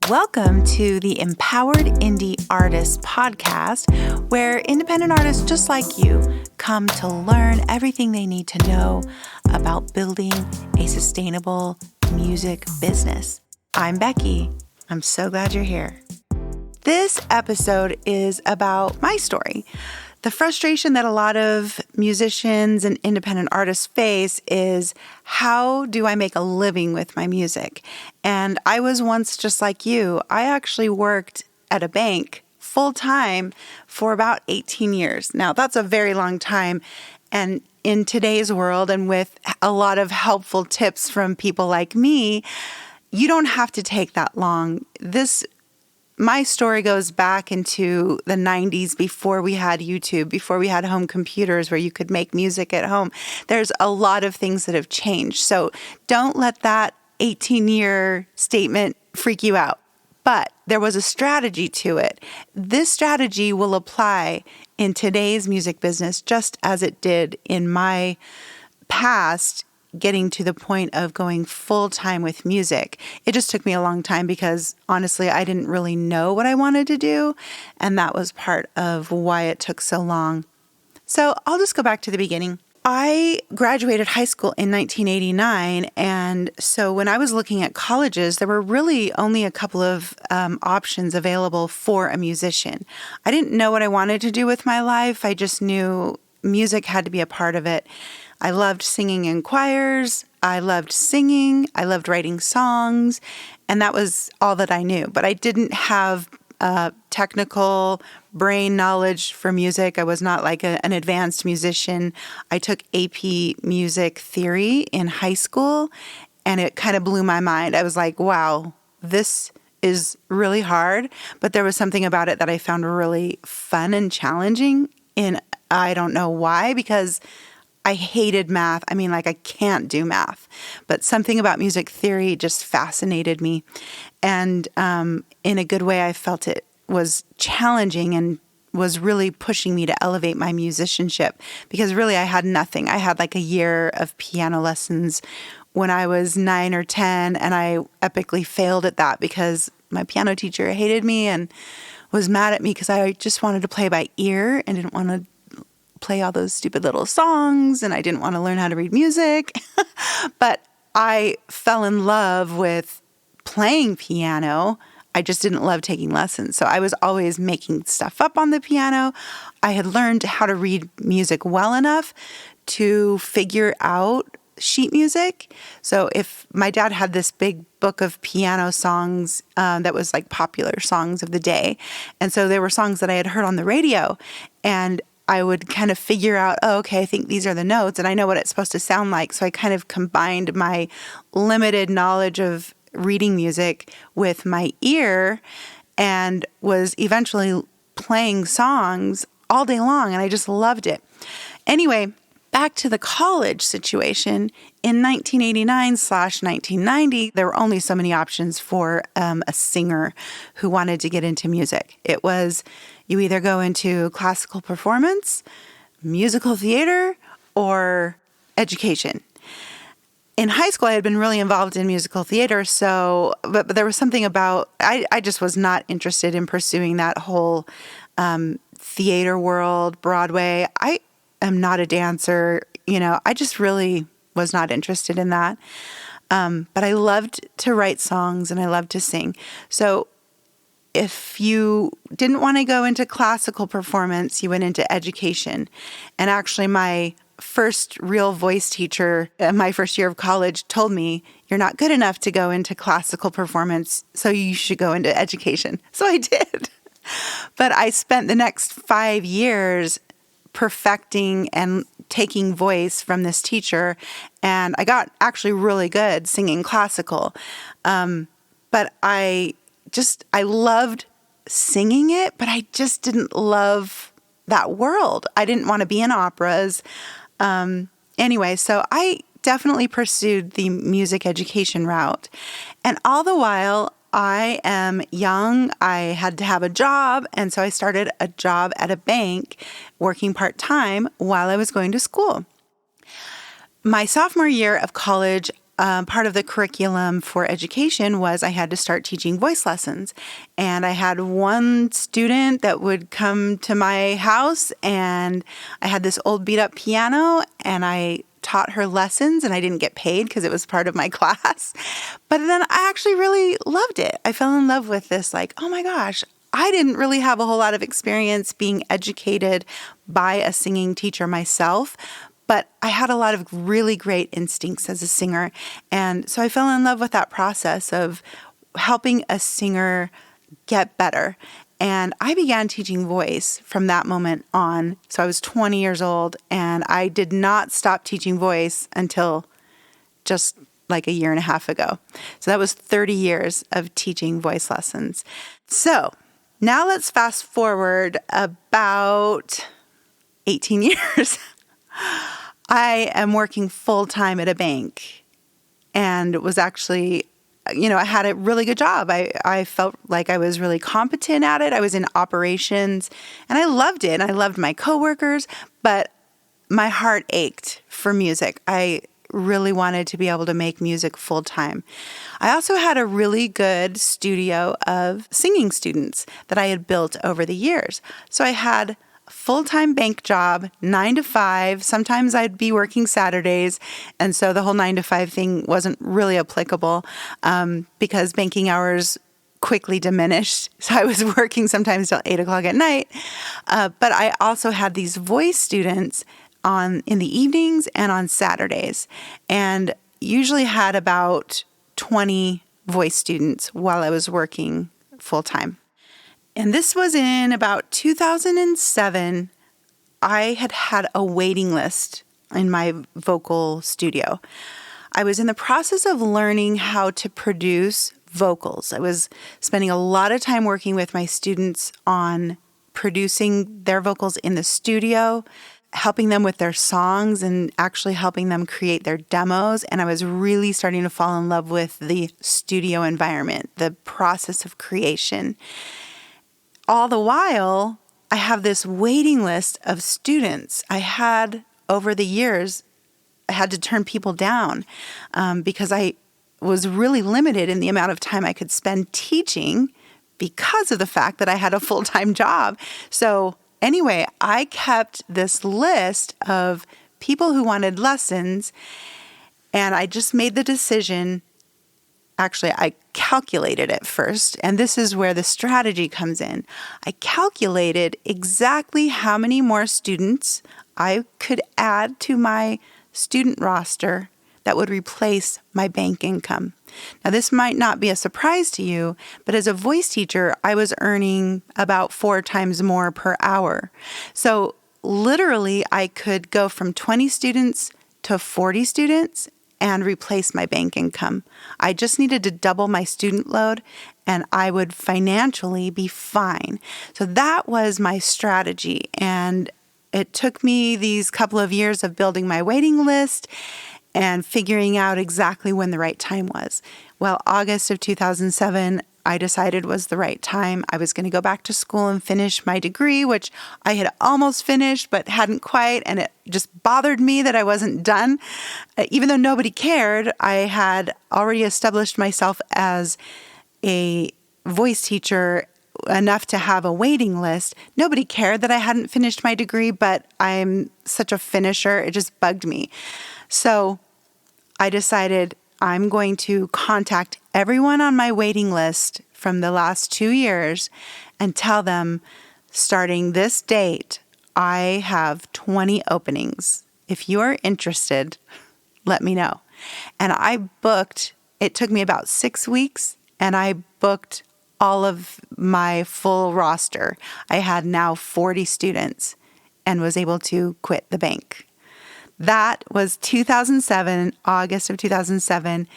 Welcome to the Empowered Indie Artists podcast, where independent artists just like you come to learn everything they need to know about building a sustainable music business. I'm Becky. I'm so glad you're here. This episode is about my story. The frustration that a lot of musicians and independent artists face is, how do I make a living with my music? And I was once just like you. I actually worked at a bank full-time for about 18 years. Now, that's a very long time. And in today's world, and with a lot of helpful tips from people like me, you don't have to take that long. My story goes back into the 90s, before we had YouTube, before we had home computers where you could make music at home. There's a lot of things that have changed. So don't let that 18-year statement freak you out. But there was a strategy to it. This strategy will apply in today's music business just as it did in my past, getting to the point of going full-time with music. It just took me a long time because, honestly, I didn't really know what I wanted to do, and that was part of why it took so long. So I'll just go back to the beginning. I graduated high school in 1989, and so when I was looking at colleges, there were really only a couple of options available for a musician. I didn't know what I wanted to do with my life. I just knew music had to be a part of it. I loved singing in choirs. I loved singing. I loved writing songs. And that was all that I knew. But I didn't have technical brain knowledge for music. I was not like an advanced musician. I took AP music theory in high school, and it kind of blew my mind. I was like, wow, this is really hard. But there was something about it that I found really fun and challenging. And I don't know why, because I hated math. I mean, I can't do math, but something about music theory just fascinated me. And in a good way, I felt it was challenging and was really pushing me to elevate my musicianship, because really I had nothing. I had a year of piano lessons when I was 9 or 10, and I epically failed at that because my piano teacher hated me and was mad at me because I just wanted to play by ear and didn't want to play all those stupid little songs, and I didn't want to learn how to read music. But I fell in love with playing piano. I just didn't love taking lessons. So I was always making stuff up on the piano. I had learned how to read music well enough to figure out sheet music. So if my dad had this big book of piano songs that was popular songs of the day. And so there were songs that I had heard on the radio, and I would kind of figure out, okay, I think these are the notes, and I know what it's supposed to sound like. So I kind of combined my limited knowledge of reading music with my ear, and was eventually playing songs all day long, and I just loved it. Anyway, back to the college situation. In 1989/1990, there were only so many options for a singer who wanted to get into music. It was, you either go into classical performance, musical theater, or education. In high school, I had been really involved in musical theater, but there was something about, I just was not interested in pursuing that whole theater world, Broadway. I am not a dancer, I just really was not interested in that. But I loved to write songs and I loved to sing. So if you didn't want to go into classical performance, you went into education. And actually, my first real voice teacher in my first year of college told me, you're not good enough to go into classical performance, so you should go into education. So I did. But I spent the next 5 years perfecting and taking voice from this teacher, and I got actually really good singing classical. But I loved singing it, but I just didn't love that world. I didn't want to be in operas. Anyway, so I definitely pursued the music education route. And all the while, I am young. I had to have a job. And so I started a job at a bank working part-time while I was going to school. My sophomore year of college, part of the curriculum for education was I had to start teaching voice lessons. And I had one student that would come to my house, and I had this old beat up piano, and I taught her lessons, and I didn't get paid because it was part of my class. But then I actually really loved it. I fell in love with this, like, oh my gosh, I didn't really have a whole lot of experience being educated by a singing teacher myself, but I had a lot of really great instincts as a singer. And so I fell in love with that process of helping a singer get better. And I began teaching voice from that moment on. So I was 20 years old, and I did not stop teaching voice until just like a year and a half ago. So that was 30 years of teaching voice lessons. So now let's fast forward about 18 years. I am working full-time at a bank, and it was actually, I had a really good job. I felt like I was really competent at it. I was in operations, and I loved it. I loved my coworkers, but my heart ached for music. I really wanted to be able to make music full-time. I also had a really good studio of singing students that I had built over the years. So I had full-time bank job, 9 to 5. Sometimes I'd be working Saturdays. And so the whole 9 to 5 thing wasn't really applicable because banking hours quickly diminished. So I was working sometimes till 8 o'clock at night. But I also had these voice students in the evenings and on Saturdays, and usually had about 20 voice students while I was working full-time. And this was in about 2007. I had a waiting list in my vocal studio. I was in the process of learning how to produce vocals. I was spending a lot of time working with my students on producing their vocals in the studio, helping them with their songs, and actually helping them create their demos. And I was really starting to fall in love with the studio environment, the process of creation. All the while, I have this waiting list of students. I had, over the years, I had to turn people down because I was really limited in the amount of time I could spend teaching because of the fact that I had a full-time job. So anyway, I kept this list of people who wanted lessons, and I just made the decision. Actually, I calculated it first, and this is where the strategy comes in. I calculated exactly how many more students I could add to my student roster that would replace my bank income. Now, this might not be a surprise to you, but as a voice teacher, I was earning about 4 times more per hour. So literally, I could go from 20 students to 40 students and replace my bank income. I just needed to double my student load, and I would financially be fine. So that was my strategy. And it took me these couple of years of building my waiting list and figuring out exactly when the right time was. Well, August of 2007, I decided was the right time. I was going to go back to school and finish my degree, which I had almost finished but hadn't quite, and it just bothered me that I wasn't done. Even though nobody cared, I had already established myself as a voice teacher enough to have a waiting list. Nobody cared that I hadn't finished my degree, but I'm such a finisher, it just bugged me. So I decided I'm going to contact everyone on my waiting list from the last 2 years and tell them, starting this date, I have 20 openings. If you are interested, let me know. And I booked, it took me about 6 weeks, and I booked all of my full roster. I had now 40 students and was able to quit the bank. That was 2007, August of 2007,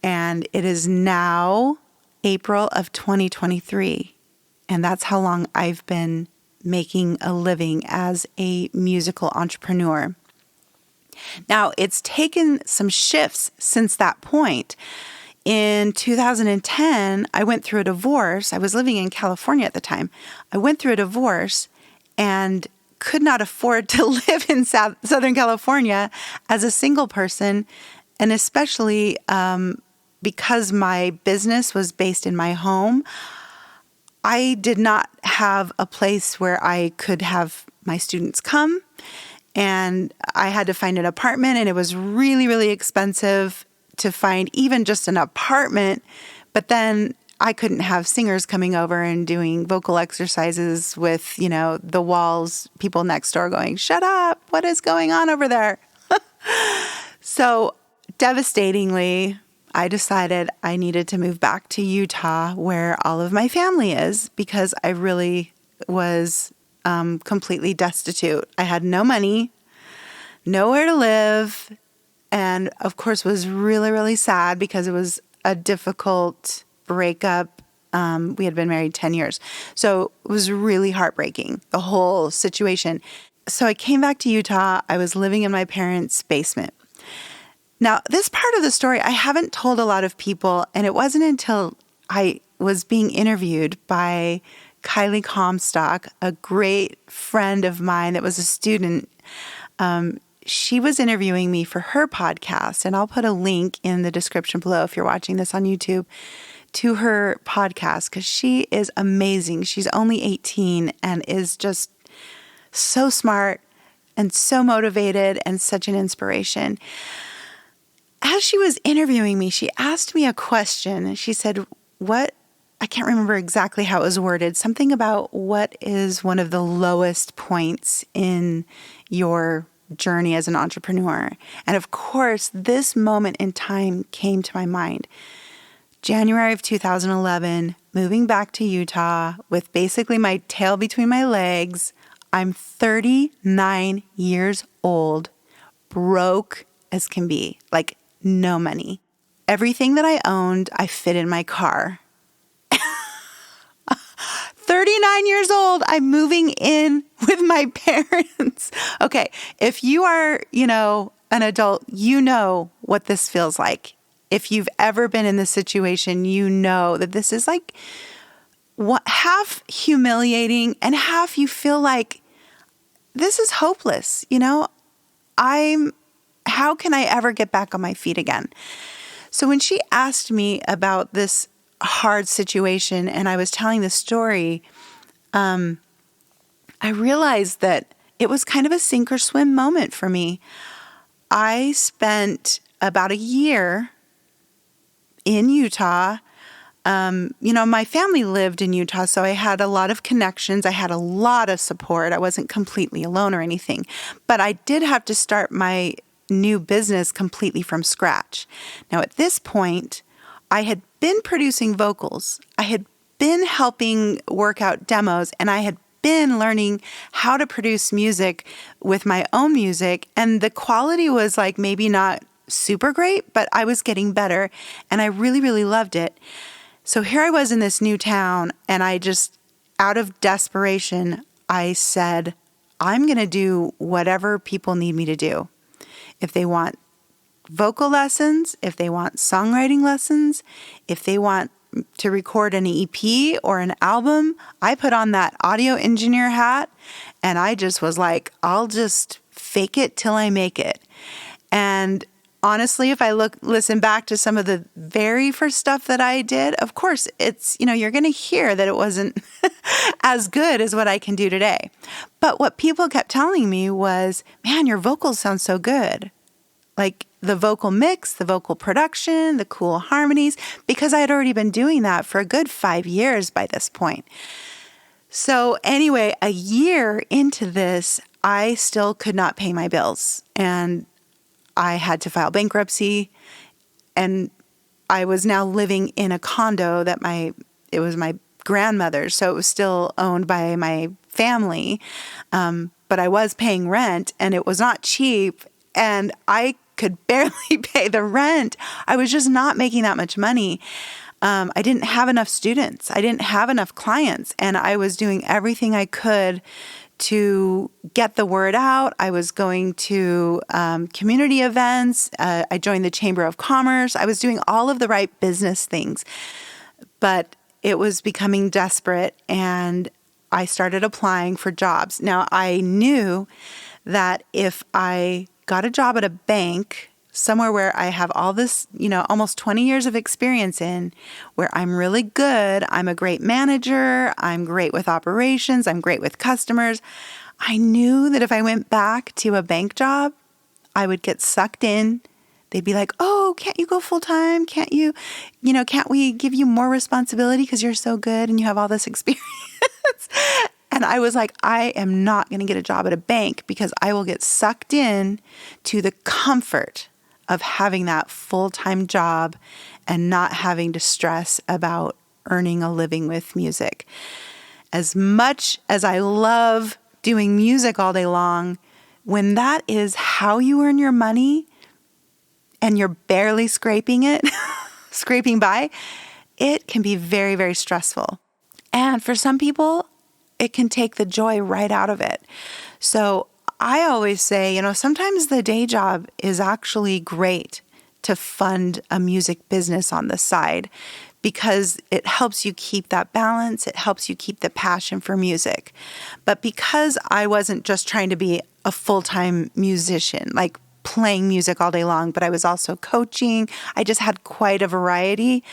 and it is now April of 2023, and that's how long I've been making a living as a musical entrepreneur. Now, it's taken some shifts since that point. In 2010, I went through a divorce. I was living in California at the time. I went through a divorce and could not afford to live in Southern California as a single person And especially because my business was based in my home, I did not have a place where I could have my students come. And I had to find an apartment, and it was really, really expensive to find even just an apartment. But then I couldn't have singers coming over and doing vocal exercises with, the walls, people next door going, "Shut up, what is going on over there?" So devastatingly, I decided I needed to move back to Utah where all of my family is, because I really was completely destitute. I had no money, nowhere to live, and of course was really, really sad because it was a difficult breakup. We had been married 10 years. So it was really heartbreaking, the whole situation. So I came back to Utah. I was living in my parents' basement. Now, this part of the story I haven't told a lot of people, and it wasn't until I was being interviewed by Kylie Comstock, a great friend of mine that was a student. She was interviewing me for her podcast, and I'll put a link in the description below if you're watching this on YouTube to her podcast, because she is amazing. She's only 18 and is just so smart and so motivated and such an inspiration. As she was interviewing me, she asked me a question. She said, I can't remember exactly how it was worded, something about what is one of the lowest points in your journey as an entrepreneur. And of course, this moment in time came to my mind. January of 2011, moving back to Utah with basically my tail between my legs. I'm 39 years old, broke as can be, like no money. Everything that I owned, I fit in my car. 39 years old, I'm moving in with my parents. Okay, if you are, an adult, you know what this feels like. If you've ever been in this situation, you know that this is like half humiliating and half you feel like this is hopeless. How can I ever get back on my feet again? So when she asked me about this hard situation and I was telling the story, I realized that it was kind of a sink or swim moment for me. I spent about a year in Utah. My family lived in Utah, so I had a lot of connections. I had a lot of support. I wasn't completely alone or anything, but I did have to start my new business completely from scratch. Now, at this point, I had been producing vocals. I had been helping work out demos, and I had been learning how to produce music with my own music. And the quality was like maybe not super great, but I was getting better, and I really, really loved it. So here I was in this new town, and I just, out of desperation, I said, I'm going to do whatever people need me to do. If they want vocal lessons, if they want songwriting lessons, if they want to record an EP or an album, I put on that audio engineer hat, and I just was like, I'll just fake it till I make it. And honestly, if I listen back to some of the very first stuff that I did, of course, it's, you're going to hear that it wasn't as good as what I can do today. But what people kept telling me was, man, your vocals sound so good. Like the vocal mix, the vocal production, the cool harmonies, because I had already been doing that for a good 5 years by this point. So anyway, a year into this, I still could not pay my bills, and I had to file bankruptcy, and I was now living in a condo that it was my grandmother's, so it was still owned by my family, but I was paying rent, and it was not cheap, and I could barely pay the rent. I was just not making that much money. I didn't have enough students. I didn't have enough clients, and I was doing everything I could to get the word out. I was going to community events. I joined the Chamber of Commerce. I was doing all of the right business things, but it was becoming desperate, and I started applying for jobs. Now, I knew that if I got a job at a bank, somewhere where I have all this, almost 20 years of experience in, where I'm really good. I'm a great manager. I'm great with operations. I'm great with customers. I knew that if I went back to a bank job, I would get sucked in. They'd be like, oh, can't you go full time? Can't you, can't we give you more responsibility because you're so good and you have all this experience? And I was like, I am not going to get a job at a bank because I will get sucked in to the comfort of having that full-time job and not having to stress about earning a living with music. As much as I love doing music all day long, when that is how you earn your money and you're barely scraping by, it can be very, very stressful. And for some people, it can take the joy right out of it. So I always say, sometimes the day job is actually great to fund a music business on the side because it helps you keep that balance. It helps you keep the passion for music. But because I wasn't just trying to be a full-time musician, like playing music all day long, but I was also coaching, I just had quite a variety.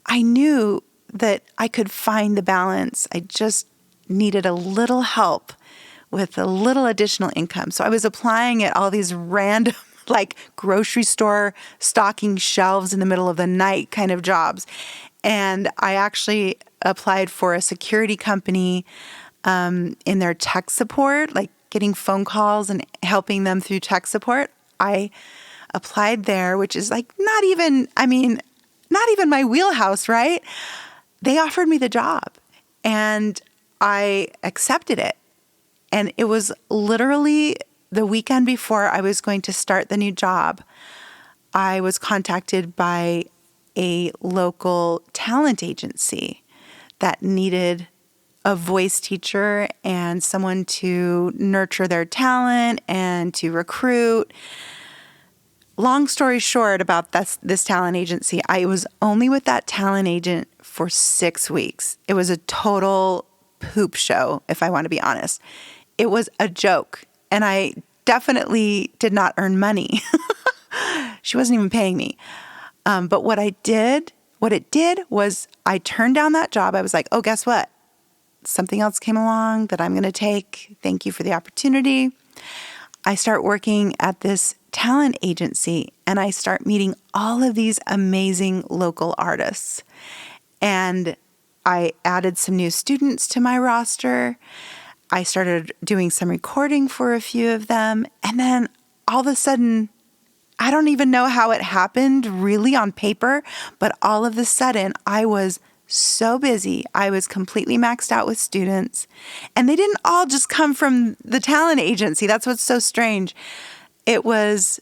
I knew that I could find the balance. I just needed a little help with a little additional income. So I was applying at all these random, like grocery store stocking shelves in the middle of the night kind of jobs. And I actually applied for a security company in their tech support, like getting phone calls and helping them through tech support. I applied there, which is like not even my wheelhouse, right? They offered me the job and I accepted it. And it was literally the weekend before I was going to start the new job. I was contacted by a local talent agency that needed a voice teacher and someone to nurture their talent and to recruit. Long story short about this talent agency, I was only with that talent agent for 6 weeks. It was a total poop show, if I want to be honest. It was a joke, and I definitely did not earn money. She wasn't even paying me. But what it did was I turned down that job. I was like, oh, guess what? Something else came along that I'm going to take. Thank you for the opportunity. I start working at this talent agency, and I start meeting all of these amazing local artists. And I added some new students to my roster. I started doing some recording for a few of them. And then all of a sudden, I don't even know how it happened really on paper, but all of a sudden I was so busy. I was completely maxed out with students. And they didn't all just come from the talent agency. That's what's so strange. It was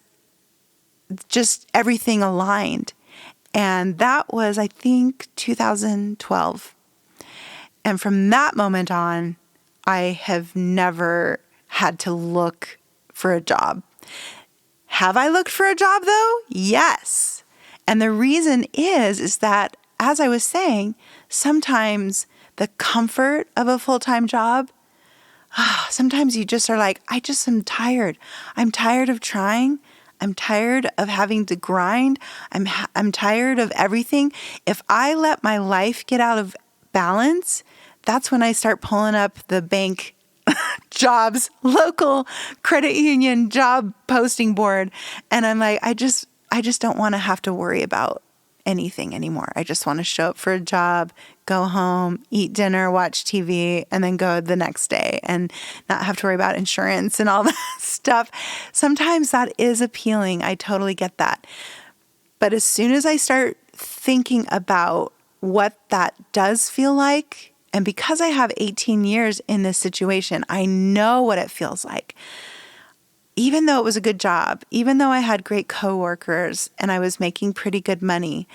just everything aligned. And that was, I think, 2012. And from that moment on, I have never had to look for a job. Have I looked for a job though? Yes. And the reason is that, as I was saying, sometimes the comfort of a full-time job, sometimes you just are like, I just am tired. I'm tired of trying. I'm tired of having to grind. I'm tired of everything. If I let my life get out of balance, that's when I start pulling up the bank jobs, local credit union job posting board. And I'm like, I just don't want to have to worry about anything anymore. I just want to show up for a job, go home, eat dinner, watch TV, and then go the next day and not have to worry about insurance and all that stuff. Sometimes that is appealing. I totally get that. But as soon as I start thinking about what that does feel like, and because I have 18 years in this situation, I know what it feels like. Even though it was a good job, even though I had great coworkers and I was making pretty good money,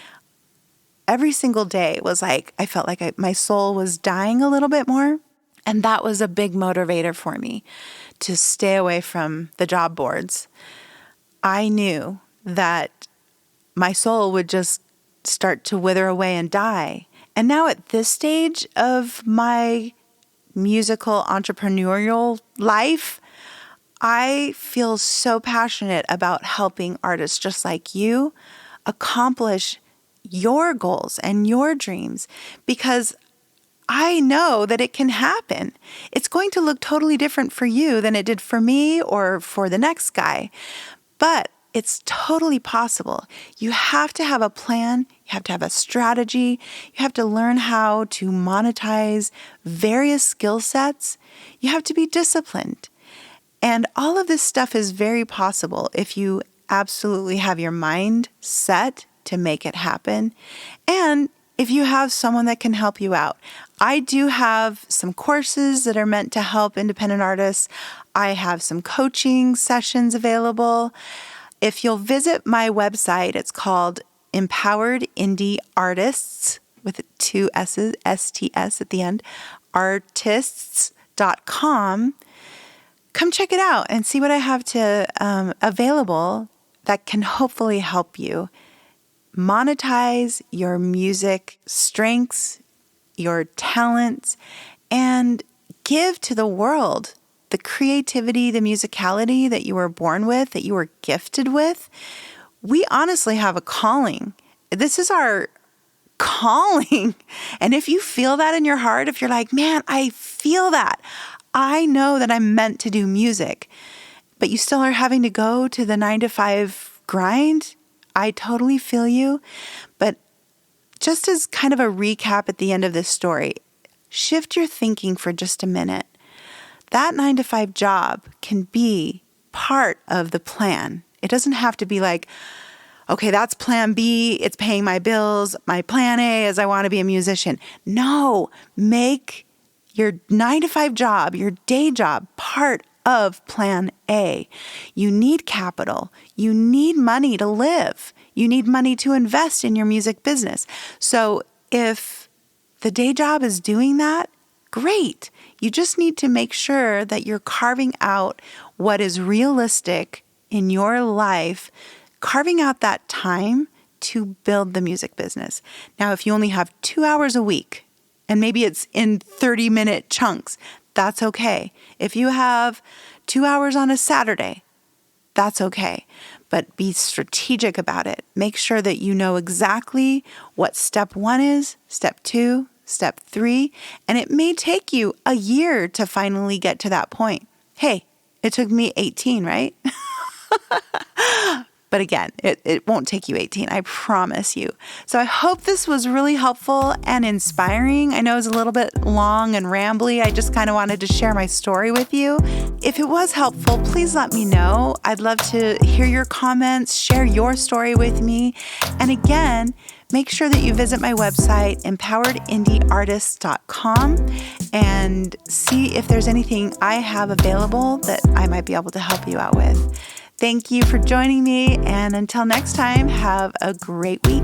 every single day was like, I felt like my soul was dying a little bit more. And that was a big motivator for me to stay away from the job boards. I knew that my soul would just start to wither away and die. And now at this stage of my musical entrepreneurial life, I feel so passionate about helping artists just like you accomplish your goals and your dreams because I know that it can happen. It's going to look totally different for you than it did for me or for the next guy, but it's totally possible. You have to have a plan. You have to have a strategy. You have to learn how to monetize various skill sets. You have to be disciplined. And all of this stuff is very possible if you absolutely have your mind set to make it happen. And if you have someone that can help you out. I do have some courses that are meant to help independent artists. I have some coaching sessions available. If you'll visit my website, it's called Empowered Indie Artists with 2 S's, STS at the end, artists.com. Come check it out and see what I have to available that can hopefully help you monetize your music strengths, your talents, and give to the world the creativity, the musicality that you were born with, that you were gifted with. We honestly have a calling. This is our calling. And if you feel that in your heart, if you're like, man, I feel that. I know that I'm meant to do music, but you still are having to go to the 9-to-5 grind. I totally feel you. But just as kind of a recap at the end of this story, shift your thinking for just a minute. That 9-to-5 job can be part of the plan. It doesn't have to be like, okay, that's plan B. It's paying my bills. My plan A is I want to be a musician. No, make your 9-to-5 job, your day job, part of plan A. You need capital. You need money to live. You need money to invest in your music business. So if the day job is doing that, great. You just need to make sure that you're carving out what is realistic in your life, carving out that time to build the music business. Now, if you only have 2 hours a week, and maybe it's in 30-minute chunks, that's okay. If you have 2 hours on a Saturday, that's okay. But be strategic about it. Make sure that you know exactly what step 1 is, step 2, step 3, and it may take you a year to finally get to that point. Hey, it took me 18, right? But again, it won't take you 18, I promise you. So I hope this was really helpful and inspiring. I know it was a little bit long and rambly. I just kind of wanted to share my story with you. If it was helpful, please let me know. I'd love to hear your comments, share your story with me. And again, make sure that you visit my website, empoweredindieartists.com, and see if there's anything I have available that I might be able to help you out with. Thank you for joining me, and until next time, have a great week.